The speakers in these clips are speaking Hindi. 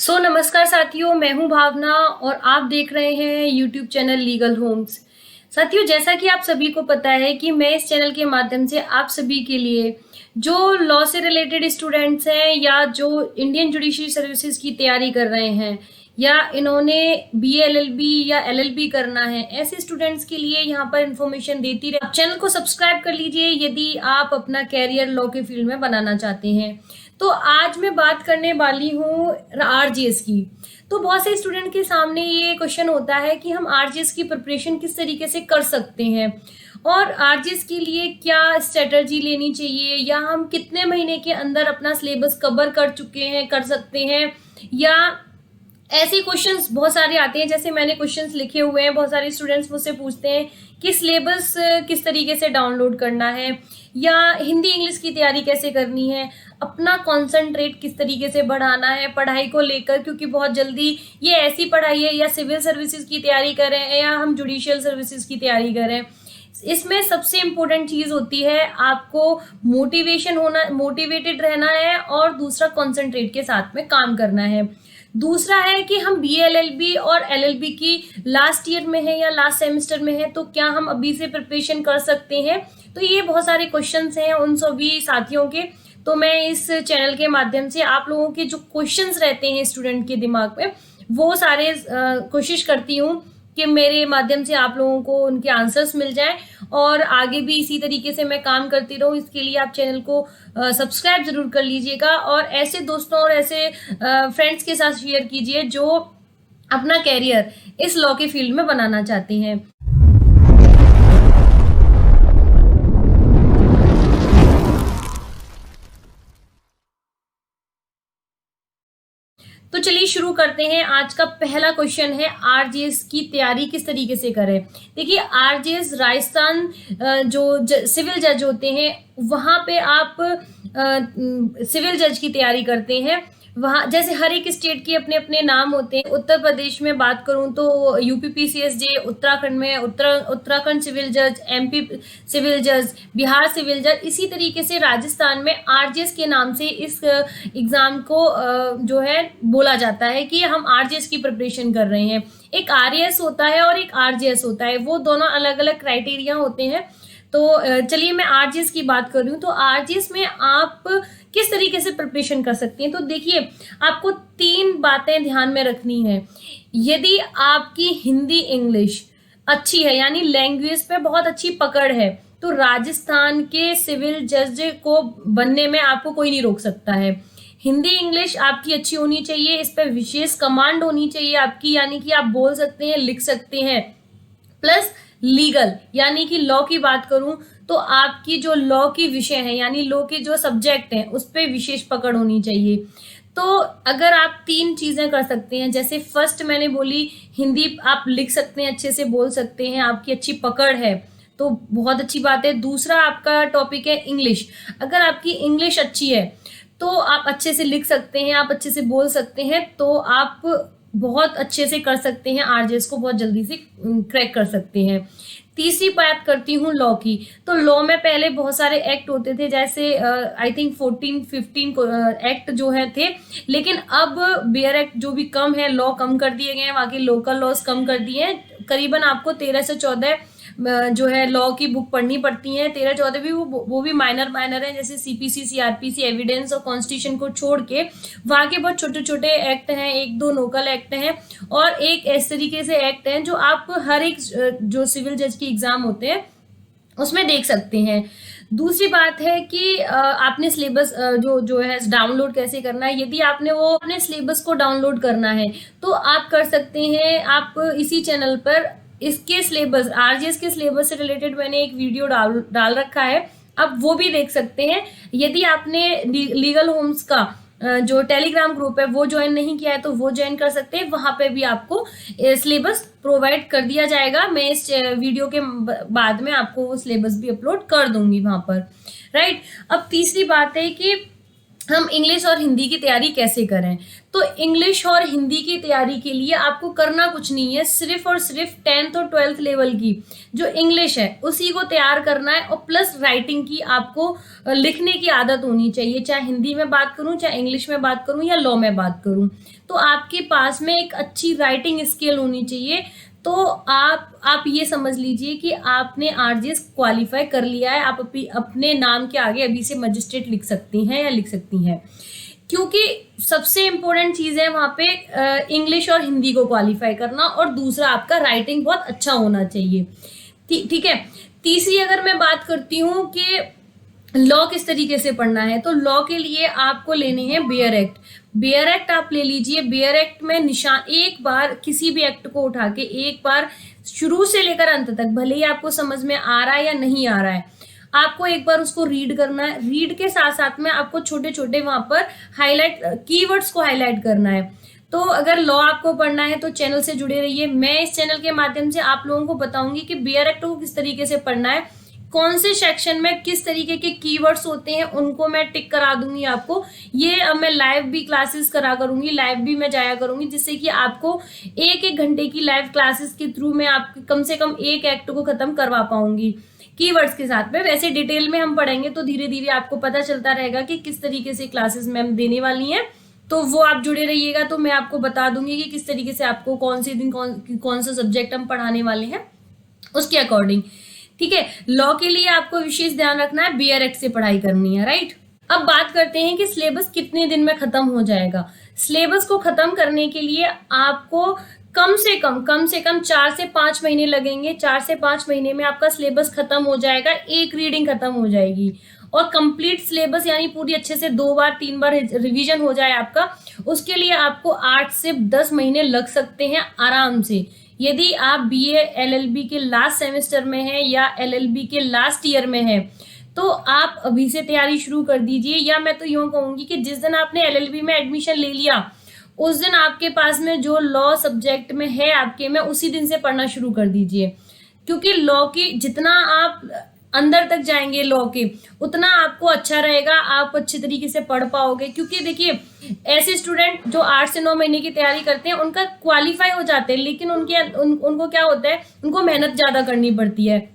नमस्कार साथियों, मैं हूं भावना और आप देख रहे हैं यूट्यूब चैनल लीगल होम्स। साथियों, जैसा कि आप सभी को पता है कि मैं इस चैनल के माध्यम से आप सभी के लिए जो लॉ से रिलेटेड स्टूडेंट्स हैं या जो इंडियन जुडिशरी सर्विसेज की तैयारी कर रहे हैं या इन्होंने बीए एलएलबी या एलएलबी करना है, ऐसे स्टूडेंट्स के लिए यहाँ पर इंफॉर्मेशन देती रहे। चैनल को सब्सक्राइब कर लीजिए यदि आप अपना कैरियर लॉ के फील्ड में बनाना चाहते हैं। तो आज मैं बात करने वाली हूँ आरजीएस की। तो बहुत से स्टूडेंट के सामने ये क्वेश्चन होता है कि हम आरजीएस की प्रिपरेशन किस तरीके से कर सकते हैं और आरजीएस के लिए क्या स्ट्रेटजी लेनी चाहिए या हम कितने महीने के अंदर अपना सिलेबस कवर कर सकते हैं, या ऐसे क्वेश्चंस बहुत सारे आते हैं। जैसे मैंने क्वेश्चंस लिखे हुए हैं, बहुत सारे स्टूडेंट्स मुझसे पूछते हैं कि सिलेबस किस तरीके से डाउनलोड करना है या हिंदी इंग्लिश की तैयारी कैसे करनी है, अपना कॉन्सेंट्रेट किस तरीके से बढ़ाना है पढ़ाई को लेकर, क्योंकि बहुत जल्दी ये ऐसी पढ़ाई है या सिविल सर्विसेज की तैयारी कर रहे हैं या हम जुडिशियल सर्विसेज की तैयारी कर रहे हैं। इसमें सबसे इम्पोर्टेंट चीज होती है आपको मोटिवेटेड रहना है और दूसरा कॉन्सेंट्रेट के साथ में काम करना है। दूसरा है कि हम बीए एलएलबी और एलएलबी की लास्ट ईयर में है या लास्ट सेमेस्टर में है, तो क्या हम अभी से प्रिपरेशन कर सकते हैं। तो ये बहुत सारे क्वेश्चंस हैं उन सभी साथियों के। तो मैं इस चैनल के माध्यम से आप लोगों के जो क्वेश्चंस रहते हैं स्टूडेंट के दिमाग में, वो सारे कोशिश करती हूँ कि मेरे माध्यम से आप लोगों को उनके आंसर्स मिल जाएं और आगे भी इसी तरीके से मैं काम करती रहूं। इसके लिए आप चैनल को सब्सक्राइब जरूर कर लीजिएगा और ऐसे दोस्तों और ऐसे फ्रेंड्स के साथ शेयर कीजिए जो अपना कैरियर इस लॉ के फील्ड में बनाना चाहते हैं। तो चलिए शुरू करते हैं। आज का पहला क्वेश्चन है आरजीएस की तैयारी किस तरीके से करें। देखिए, आरजीएस राजस्थान जो सिविल जज होते हैं वहां पे आप सिविल जज की तैयारी करते हैं। वहाँ जैसे हर एक स्टेट के अपने अपने नाम होते हैं। उत्तर प्रदेश में बात करूं तो यूपीपीसीएसजे, उत्तराखंड में उत्तराखंड सिविल जज, एमपी सिविल जज, बिहार सिविल जज। इसी तरीके से राजस्थान में आरजीएस के नाम से इस एग्जाम को जो है बोला जाता है कि हम आरजीएस की प्रिपरेशन कर रहे हैं। एक आरएएस होता है और एक आरजीएस होता है, वो दोनों अलग अलग क्राइटेरिया होते हैं। तो चलिए मैं आरजीएस की बात कर रही हूँ। तो आरजीएस में आप किस तरीके से प्रिपरेशन कर सकती हैं। तो देखिए, आपको 3 बातें ध्यान में रखनी है। यदि आपकी हिंदी इंग्लिश अच्छी है यानी लैंग्वेज पे बहुत अच्छी पकड़ है, तो राजस्थान के सिविल जज को बनने में आपको कोई नहीं रोक सकता है। हिंदी इंग्लिश आपकी अच्छी होनी चाहिए, इस पर विशेष कमांड होनी चाहिए आपकी, यानी कि आप बोल सकते हैं, लिख सकते हैं। प्लस लीगल यानी कि लॉ की बात करूं तो आपकी जो लॉ की विषय है यानी लॉ के जो सब्जेक्ट हैं उस पर विशेष पकड़ होनी चाहिए। तो अगर आप 3 चीजें कर सकते हैं, जैसे फर्स्ट मैंने बोली हिंदी आप लिख सकते हैं, अच्छे से बोल सकते हैं, आपकी अच्छी पकड़ है, तो बहुत अच्छी बात है। दूसरा आपका टॉपिक है इंग्लिश। अगर आपकी इंग्लिश अच्छी है तो आप अच्छे से लिख सकते हैं, आप अच्छे से बोल सकते हैं, तो आप बहुत अच्छे से कर सकते हैं, आरजीएस को बहुत जल्दी से क्रैक कर सकते हैं। तीसरी बात करती हूँ लॉ की। तो लॉ में पहले बहुत सारे एक्ट होते थे, जैसे आई थिंक 14-15 एक्ट जो है थे, लेकिन अब बेयर एक्ट जो भी कम है, लॉ कम कर दिए गए हैं, बाकी लोकल लॉज कम कर दिए हैं। करीबन आपको 13 से 14 जो है लॉ की बुक पढ़नी पड़ती है। 13-14 भी वो भी माइनर है, जैसे सीपीसी, सीआरपीसी, एविडेंस और कॉन्स्टिट्यूशन को छोड़ के वहां के बहुत छोटे छोटे एक्ट हैं, 1-2 लोकल एक्ट हैं और एक इस तरीके से एक्ट हैं जो आप हर एक जो सिविल जज की एग्जाम होते हैं उसमें देख सकते हैं। दूसरी बात है कि आपने सिलेबस जो है डाउनलोड कैसे करना है। यदि आपने वो अपने सिलेबस को डाउनलोड करना है तो आप कर सकते हैं। आप इसी चैनल पर इसके सिलेबस, आरजीएस के सिलेबस से रिलेटेड मैंने एक वीडियो डाल रखा है, आप वो भी देख सकते हैं। यदि आपने लीगल होम्स का जो टेलीग्राम ग्रुप है वो ज्वाइन नहीं किया है तो वो ज्वाइन कर सकते हैं। वहां पे भी आपको सिलेबस प्रोवाइड कर दिया जाएगा। मैं इस वीडियो के बाद में आपको वो सिलेबस भी अपलोड कर दूंगी वहां पर, राइट। अब तीसरी बात है कि हम इंग्लिश और हिंदी की तैयारी कैसे करें। तो इंग्लिश और हिंदी की तैयारी के लिए आपको करना कुछ नहीं है, सिर्फ और सिर्फ 10th और 12th लेवल की जो इंग्लिश है उसी को तैयार करना है, और प्लस राइटिंग की आपको लिखने की आदत होनी चाहिए, चाहे हिंदी में बात करूं, चाहे इंग्लिश में बात करूं, या लॉ में बात करूं। तो आपके पास में एक अच्छी राइटिंग स्किल होनी चाहिए। तो आप ये समझ लीजिए कि आपने आरजीएस क्वालिफाई कर लिया है, आप अपने नाम के आगे अभी से मजिस्ट्रेट लिख सकती हैं या लिख सकती हैं, क्योंकि सबसे इम्पोर्टेंट चीज़ है वहाँ पे इंग्लिश और हिंदी को क्वालिफाई करना, और दूसरा आपका राइटिंग बहुत अच्छा होना चाहिए। ठीक है। तीसरी अगर मैं बात करती हूँ कि लॉ किस तरीके से पढ़ना है, तो लॉ के लिए आपको लेने हैं बेयर एक्ट। बेयर एक्ट आप ले लीजिए। बेयर एक्ट में निशान, एक बार किसी भी एक्ट को उठा के एक बार शुरू से लेकर अंत तक, भले ही आपको समझ में आ रहा है या नहीं आ रहा है, आपको एक बार उसको रीड करना है। रीड के साथ साथ में आपको छोटे छोटे वहां पर हाईलाइट कीवर्ड्स को हाईलाइट करना है। तो अगर लॉ आपको पढ़ना है तो चैनल से जुड़े रहिए। मैं इस चैनल के माध्यम से आप लोगों को बताऊंगी कि बेयर एक्ट को किस तरीके से पढ़ना है, कौन से सेक्शन में किस तरीके के कीवर्ड्स होते हैं उनको मैं टिक करा दूंगी आपको। ये अब मैं लाइव भी क्लासेस करा करूंगी, लाइव भी मैं जाया करूंगी, जिससे कि आपको एक एक घंटे की लाइव क्लासेस के थ्रू मैं आपको कम से कम एक एक्ट को खत्म करवा पाऊंगी कीवर्ड्स के साथ में। वैसे डिटेल में हम पढ़ेंगे तो धीरे धीरे आपको पता चलता रहेगा कि किस तरीके से क्लासेस मैम देने वाली हैं, तो वो आप जुड़े रहिएगा। तो मैं आपको बता दूंगी कि किस तरीके से आपको कौन से दिन कौन सा सब्जेक्ट हम पढ़ाने वाले हैं उसके अकॉर्डिंग। ठीक है। लॉ के लिए आपको विशेष ध्यान रखना है, बेयर एक्ट से पढ़ाई करनी है, राइट। अब बात करते हैं कि सिलेबस कितने दिन में खत्म हो जाएगा। सिलेबस को खत्म करने के लिए आपको कम से कम 4 से 5 महीने लगेंगे। 4 से 5 महीने में आपका सिलेबस खत्म हो जाएगा, एक रीडिंग खत्म हो जाएगी, और कंप्लीट सिलेबस यानी पूरी अच्छे से 2 बार 3 बार रिवीजन हो जाए आपका, उसके लिए आपको 8 से 10 महीने लग सकते हैं आराम से। यदि आप बीए एलएलबी के लास्ट सेमेस्टर में हैं या एलएलबी के लास्ट ईयर में हैं, तो आप अभी से तैयारी शुरू कर दीजिए। या मैं तो यूं कहूंगी कि जिस दिन आपने एलएलबी में एडमिशन ले लिया उस दिन आपके पास में जो लॉ सब्जेक्ट में है आपके में, उसी दिन से पढ़ना शुरू कर दीजिए, क्योंकि लॉ की जितना आप अंदर तक जाएंगे लॉ के, उतना आपको अच्छा रहेगा, आप अच्छे तरीके से पढ़ पाओगे। क्योंकि देखिए ऐसे स्टूडेंट जो 8 से 9 महीने की तैयारी करते हैं उनका क्वालिफाई हो जाते हैं, लेकिन उनको क्या होता है, उनको मेहनत ज्यादा करनी पड़ती है,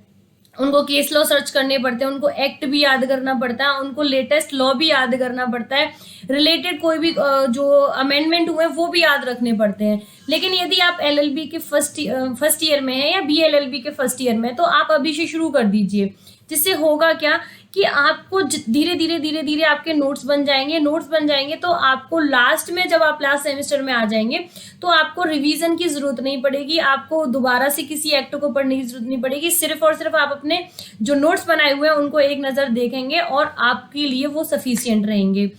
उनको केस लॉ सर्च करने पड़ते हैं, उनको एक्ट भी याद करना पड़ता है, उनको लेटेस्ट लॉ भी याद करना पड़ता है, रिलेटेड कोई भी जो अमेंडमेंट हुए वो भी याद रखने पड़ते हैं। लेकिन यदि आप एलएलबी के फर्स्ट ईयर में है या बीएलएलबी के फर्स्ट ईयर में, तो आप अभी से शुरू कर दीजिए। जिससे होगा क्या कि आपको धीरे धीरे आपके नोट्स बन जाएंगे, तो आपको लास्ट में जब आप लास्ट सेमेस्टर में आ जाएंगे तो आपको रिवीजन की जरूरत नहीं पड़ेगी, आपको दोबारा से किसी एक्ट को पढ़ने की जरूरत नहीं पड़ेगी। सिर्फ और सिर्फ आप अपने जो नोट्स बनाए हुए हैं उनको एक नज़र देखेंगे और आपके लिए वो सफिशियंट रहेंगे।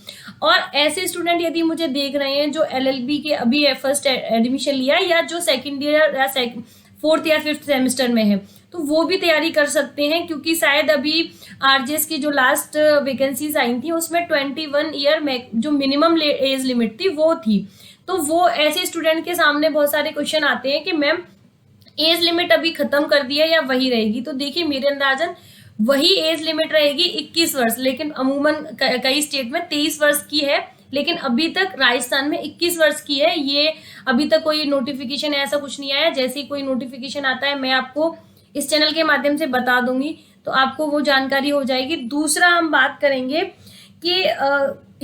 और ऐसे स्टूडेंट यदि मुझे देख रहे हैं जो एलएलबी के अभी फर्स्ट एडमिशन लिया या जो सेकेंड ईयर या 4th या 5th सेमेस्टर में है, तो वो भी तैयारी कर सकते हैं, क्योंकि शायद अभी आरजीएस की जो लास्ट वैकेंसीज आई थी उसमें 21 ईयर में जो मिनिमम एज लिमिट थी वो थी। तो वो ऐसे स्टूडेंट के सामने बहुत सारे क्वेश्चन आते हैं कि मैम एज लिमिट अभी खत्म कर दी है या वही रहेगी। तो देखिए मेरे अंदाजन वही एज लिमिट रहेगी 21 वर्ष, लेकिन अमूमन कई स्टेट में 23 वर्ष की है, लेकिन अभी तक राजस्थान में 21 वर्ष की है। ये अभी तक कोई नोटिफिकेशन ऐसा कुछ नहीं आया, जैसे ही कोई नोटिफिकेशन आता है मैं आपको इस चैनल के माध्यम से बता दूंगी, तो आपको वो जानकारी हो जाएगी। दूसरा हम बात करेंगे कि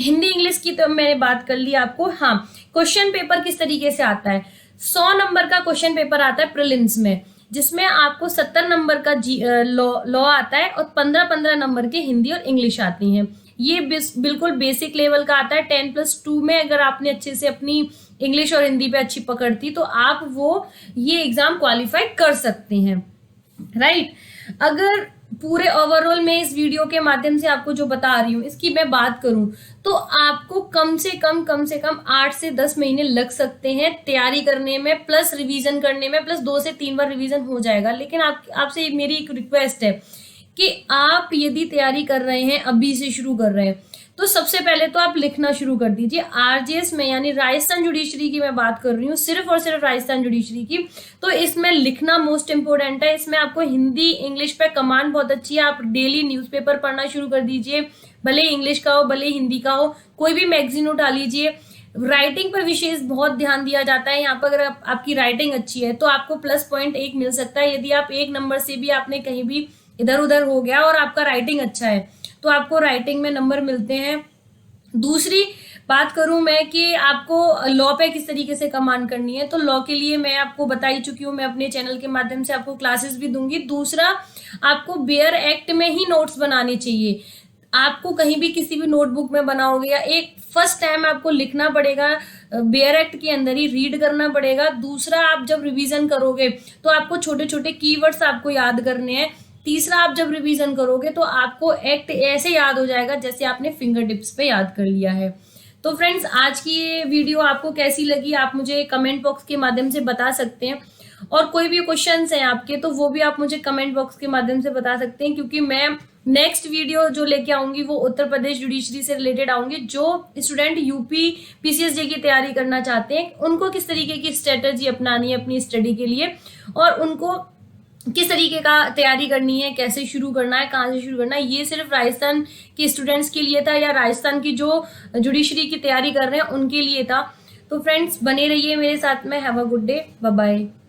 हिंदी इंग्लिश की तो मैंने बात कर ली आपको। हाँ, क्वेश्चन पेपर किस तरीके से आता है। 100 नंबर का क्वेश्चन पेपर आता है प्रीलिम्स में, जिसमें आपको 70 नंबर का लॉ आता है और 15-15 नंबर के हिंदी और इंग्लिश आती हैं। ये बिल्कुल बेसिक लेवल का आता है। 10+2 में अगर आपने अच्छे से अपनी इंग्लिश और हिंदी पे अच्छी पकड़ थी तो आप ये एग्जाम क्वालिफाई कर सकते हैं, राइट। अगर पूरे ओवरऑल में इस वीडियो के माध्यम से आपको जो बता रही हूँ इसकी मैं बात करूँ तो आपको कम से कम 8 से 10 महीने लग सकते हैं तैयारी करने में, प्लस रिवीजन करने में, प्लस 2 से 3 बार रिवीजन हो जाएगा। लेकिन आपसे मेरी एक रिक्वेस्ट है कि आप यदि तैयारी कर रहे हैं, अभी से शुरू कर रहे हैं, तो सबसे पहले तो आप लिखना शुरू कर दीजिए। आरजेएस में यानी राजस्थान जुडिशरी की मैं बात कर रही हूँ, सिर्फ और सिर्फ राजस्थान जुडिशरी की, तो इसमें लिखना मोस्ट इंपोर्टेंट है। इसमें आपको हिंदी इंग्लिश पे कमांड बहुत अच्छी है। आप डेली न्यूज़पेपर पढ़ना शुरू कर दीजिए, भले इंग्लिश का हो भले हिंदी का हो, कोई भी मैगजीन उठा लीजिए। राइटिंग पर विशेष बहुत ध्यान दिया जाता है यहाँ पर। अगर आपकी राइटिंग अच्छी है तो आपको प्लस पॉइंट 1 मिल सकता है। यदि आप 1 नंबर से भी आपने कहीं भी इधर उधर हो गया और आपका राइटिंग अच्छा है तो आपको राइटिंग में नंबर मिलते हैं। दूसरी बात करूं मैं कि आपको लॉ पे किस तरीके से कमांड करनी है, तो लॉ के लिए मैं आपको बता ही चुकी हूँ, मैं अपने चैनल के माध्यम से आपको क्लासेस भी दूंगी। दूसरा, आपको बेयर एक्ट में ही नोट्स बनाने चाहिए। आपको कहीं भी किसी भी नोटबुक में बनाओगे या एक फर्स्ट टाइम आपको लिखना पड़ेगा, बेयर एक्ट के अंदर ही रीड करना पड़ेगा। दूसरा, आप जब रिवीजन करोगे तो आपको छोटे छोटे कीवर्ड्स आपको याद करने हैं। तीसरा, आप जब रिवीजन करोगे तो आपको एक्ट ऐसे याद हो जाएगा जैसे आपने फिंगर टिप्स पे याद कर लिया है। तो फ्रेंड्स, आज की ये वीडियो आपको कैसी लगी आप मुझे कमेंट बॉक्स के माध्यम से बता सकते हैं, और कोई भी क्वेश्चंस हैं आपके तो वो भी आप मुझे कमेंट बॉक्स के माध्यम से बता सकते हैं, क्योंकि मैं नेक्स्ट वीडियो जो लेके आऊंगी वो उत्तर प्रदेश जुडिशरी से रिलेटेड आऊंगी। जो स्टूडेंट यूपी पीसीएसजे की तैयारी करना चाहते हैं उनको किस तरीके की स्ट्रेटजी अपनानी है अपनी स्टडी के लिए, और उनको किस तरीके का तैयारी करनी है, कैसे शुरू करना है, कहाँ से शुरू करना है, ये सिर्फ राजस्थान के स्टूडेंट्स के लिए था या राजस्थान की जो जुडिशरी की तैयारी कर रहे हैं उनके लिए था। तो फ्रेंड्स, बने रहिए मेरे साथ में। Have a good day, bye bye.